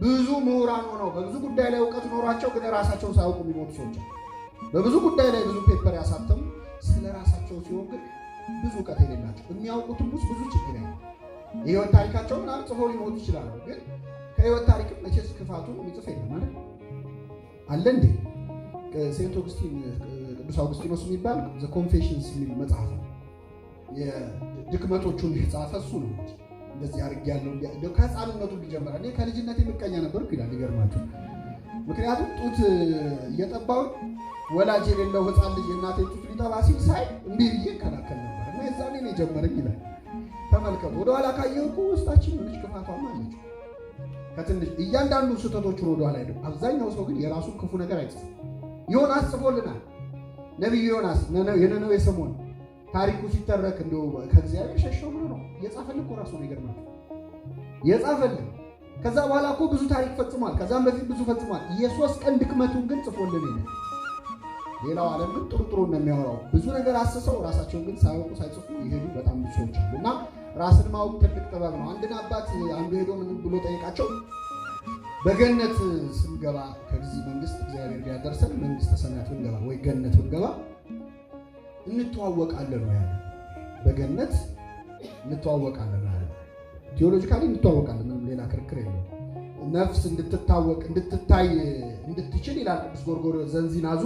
ብዙ ምሁራን ሆነው በብዙ ጉዳይ ላይ እውቀት ኖሯቸው ግን ራሳቸው ሳያውቁ የሚሞቱ ሰዎች በብዙ ጉዳይ ላይ ብዙ ፔፐር ያሳተሙ ስለ ራሳቸው ሲሆን ግን ብዙ እውቀት የሌላቸው የሚያውቁትም ብዙ ችግር ያለው የህይወት ታሪካቸው ምናምን ጽፎ ሊሞቱ ይችላሉ። ግን ከህይወት ታሪክም መቼስ ክፋቱ የሚጽፍ የለም ማለት አለ እንዴ? ሴንት ኦግስቲን ቅዱስ አውግስቲኖስ የሚባል ዘ ኮንፌሽንስ የሚል መጽሐፍ ነው። የድክመቶቹን የጻፈ እሱ ነው። እንደዚህ አድርጌያለሁ ከህፃንነቱ ሊጀምር እኔ ከልጅነት የምቀኛ ነበርኩ ይላል። ይገርማችሁ። ምክንያቱም ጡት እየጠባው ወላጅ የሌለው ህፃን ልጅ የእናቴ ጡት ሊጠባ ሲል ሳይ እምቢ ብዬ እከላከል ነበር እና የዛኔ ነው የጀመረኝ ይላል። ተመልከቱ፣ ወደኋላ ካየሁ እኮ ውስጣችን ምንጭ ክፋቷም አለች። ከትንሽ እያንዳንዱ ስህተቶቹን ወደኋላ ሄደ። አብዛኛው ሰው ግን የራሱን ክፉ ነገር አይጽፍም። ዮናስ ጽፎልናል። ነቢዩ ዮናስ የነነዌ ሰሞን ታሪኩ ሲተረክ እንደው ከእግዚአብሔር ሸሸው ብሎ ነው የጻፈልን እኮ ራሱ ነው። ይገርማል የጻፈልን። ከዛ በኋላ እኮ ብዙ ታሪክ ፈጽሟል። ከዛም በፊት ብዙ ፈጽሟል። የሶስት ቀን ድክመቱን ግን ጽፎልን ነው። ሌላው ዓለም ግን ጥሩ ነው የሚያወራው። ብዙ ነገር አስሰው ራሳቸውን ግን ሳያውቁ ሳይጽፉ ይሄዱ በጣም ብዙ ሰዎች አሉ። እና ራስን ማወቅ ትልቅ ጥበብ ነው። አንድን አባት አንዱ ሄዶ ምን ብሎ ጠይቃቸው፣ በገነት ስንገባ ከዚህ መንግስት እግዚአብሔር ቢያደርሰን መንግስተ ሰማያት ብንገባ ወይ ገነት ብንገባ እንተዋወቃለን ነው ያለ። በገነት እንተዋወቃለን አለ። ቴዎሎጂካሊ እንተዋወቃለን፣ ምንም ሌላ ክርክር የለውም። ነፍስ እንድትታወቅ እንድትታይ እንድትችል ይላል ቅዱስ ጎርጎርዮስ ዘንዚናዙ።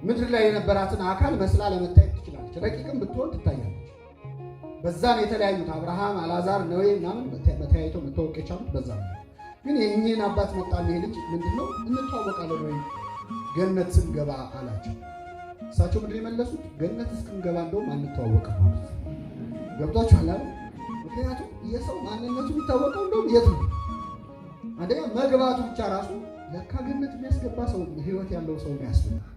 ምድር ላይ የነበራትን አካል መስላ ለመታየት ትችላለች። ረቂቅም ብትሆን ትታያለች። በዛም የተለያዩት አብርሃም፣ አልዓዛር፣ ነዌ ምናምን መተያየተው መታወቅ የቻሉት በዛ ነው። ግን የእኚህን አባት መጣል ይሄ ልጅ ምንድነው እንተዋወቃለን ወይ ገነት ስንገባ አላቸው። እሳቸው ምንድን የመለሱት ገነት እስክንገባ እንደውም አንተዋወቅም ማለት ገብቷችኋል አይደል? ምክንያቱም የሰው ማንነቱ የሚታወቀው እንደውም የት ነው? አንደኛ መግባቱ ብቻ ራሱ ለካ ገነት የሚያስገባ ሰው ህይወት ያለው ሰው ነው ያስፈልጋል።